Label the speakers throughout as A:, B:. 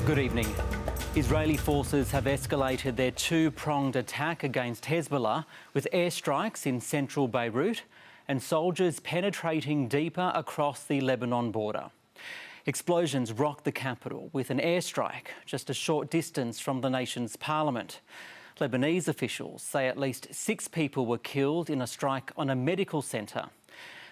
A: Good evening. Israeli forces have escalated their two-pronged attack against Hezbollah with airstrikes in central Beirut and soldiers penetrating deeper across the Lebanon border. Explosions rocked the capital with an airstrike just a short distance from the nation's parliament. Lebanese officials say at least 6 people were killed in a strike on a medical centre.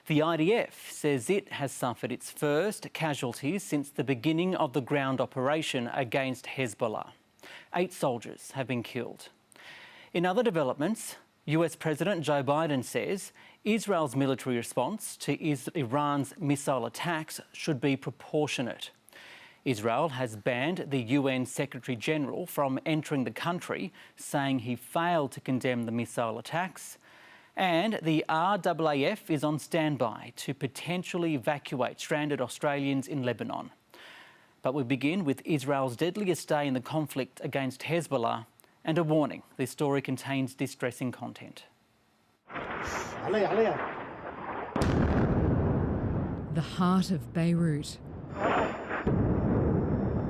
A: The IDF says it has suffered its first casualties since the beginning of the ground operation against Hezbollah. 8 soldiers have been killed. In other developments, US President Joe Biden says Israel's military response to Iran's missile attacks should be proportionate. Israel has banned the UN Secretary General from entering the country, saying he failed to condemn the missile attacks. And the RAAF is on standby to potentially evacuate stranded Australians in Lebanon. But we begin with Israel's deadliest day in the conflict against Hezbollah and a warning: this story contains distressing content.
B: The heart of Beirut,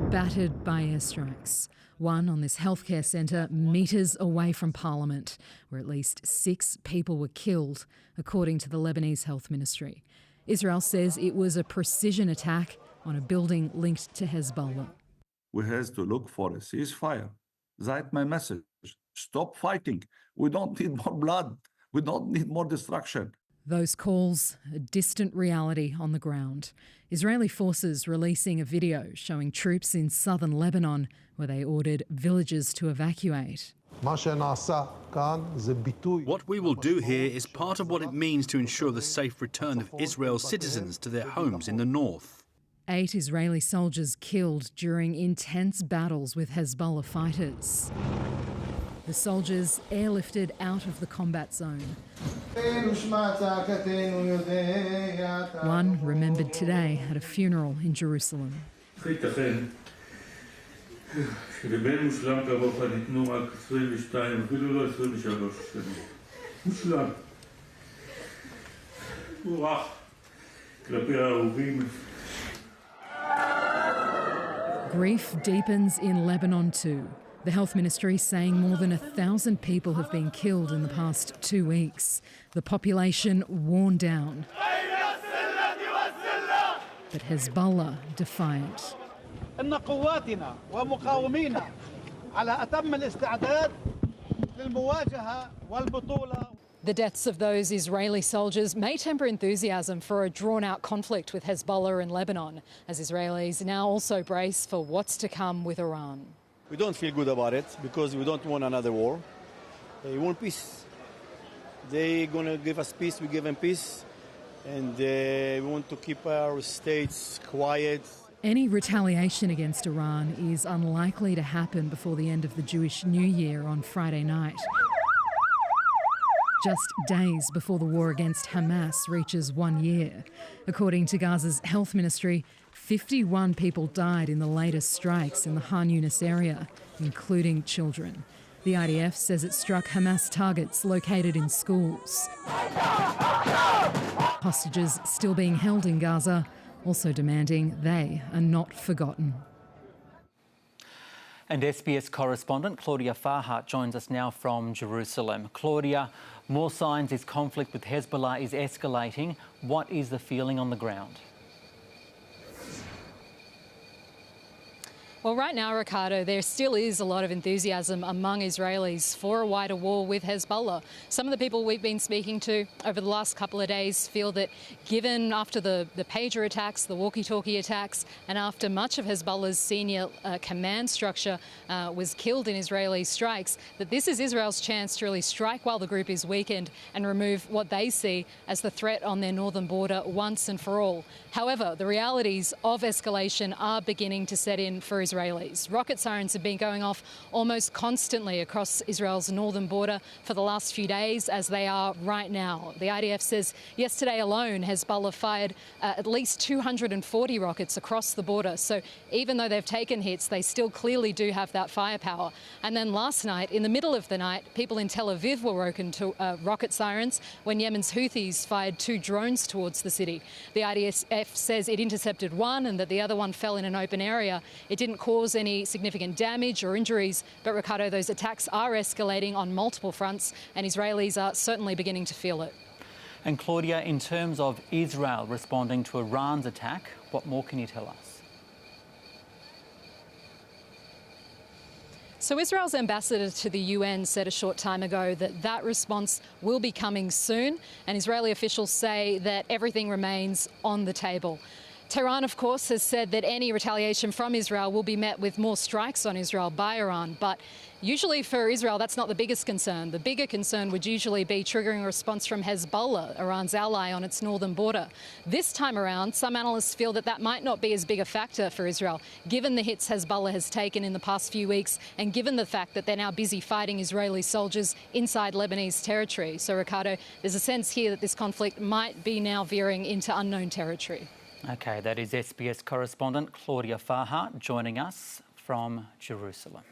B: battered by airstrikes. One on this healthcare centre metres away from Parliament, where at least 6 people were killed, according to the Lebanese Health Ministry. Israel says it was a precision attack on a building linked to Hezbollah.
C: We have to look for a ceasefire. That's my message. Stop fighting. We don't need more blood. We don't need more destruction.
B: Those calls, a distant reality on the ground. Israeli forces releasing a video showing troops in southern Lebanon where they ordered villagers to evacuate.
D: What we will do here is part of what it means to ensure the safe return of Israel's citizens to their homes in the north.
B: 8 Israeli soldiers killed during intense battles with Hezbollah fighters. The soldiers airlifted out of the combat zone. One remembered today at a funeral in Jerusalem. Grief deepens in Lebanon too. The Health Ministry saying more than 1,000 people have been killed in the past 2 weeks. The population worn down. But Hezbollah defiant. The deaths of those Israeli soldiers may temper enthusiasm for a drawn-out conflict with Hezbollah in Lebanon, as Israelis now also brace for what's to come with Iran.
E: We don't feel good about it because we don't want another war. We want peace. They're going to give us peace, we give them peace. And we want to keep our states quiet.
B: Any retaliation against Iran is unlikely to happen before the end of the Jewish New Year on Friday night. Just days before the war against Hamas reaches 1 year. According to Gaza's health ministry, 51 people died in the latest strikes in the Khan Yunis area, including children. The IDF says it struck Hamas targets located in schools. Hostages still being held in Gaza, also demanding they are not forgotten.
A: And SBS correspondent Claudia Farhat joins us now from Jerusalem. Claudia, more signs this conflict with Hezbollah is escalating. What is the feeling on the ground?
F: Well, right now, Ricardo, there still is a lot of enthusiasm among Israelis for a wider war with Hezbollah. Some of the people we've been speaking to over the last couple of days feel that given after the pager attacks, the walkie-talkie attacks, and after much of Hezbollah's senior command structure was killed in Israeli strikes, that this is Israel's chance to really strike while the group is weakened and remove what they see as the threat on their northern border once and for all. However, the realities of escalation are beginning to set in for Israelis. Rocket sirens have been going off almost constantly across Israel's northern border for the last few days, as they are right now. The IDF says yesterday alone Hezbollah fired at least 240 rockets across the border. So even though they've taken hits, they still clearly do have that firepower. And then last night, in the middle of the night, people in Tel Aviv were woken to rocket sirens when Yemen's Houthis fired 2 drones towards the city. The IDF says it intercepted one and that the other one fell in an open area. It didn't cause any significant damage or injuries. But Ricardo, those attacks are escalating on multiple fronts, and Israelis are certainly beginning to feel it.
A: And Claudia, in terms of Israel responding to Iran's attack, what more can you tell us?
F: So Israel's ambassador to the UN said a short time ago that that response will be coming soon, and Israeli officials say that everything remains on the table. Tehran, of course, has said that any retaliation from Israel will be met with more strikes on Israel by Iran. But usually for Israel, that's not the biggest concern. The bigger concern would usually be triggering a response from Hezbollah, Iran's ally on its northern border. This time around, some analysts feel that that might not be as big a factor for Israel, given the hits Hezbollah has taken in the past few weeks and given the fact that they're now busy fighting Israeli soldiers inside Lebanese territory. So, Ricardo, there's a sense here that this conflict might be now veering into unknown territory.
A: OK, that is SBS correspondent Claudia Farhart joining us from Jerusalem.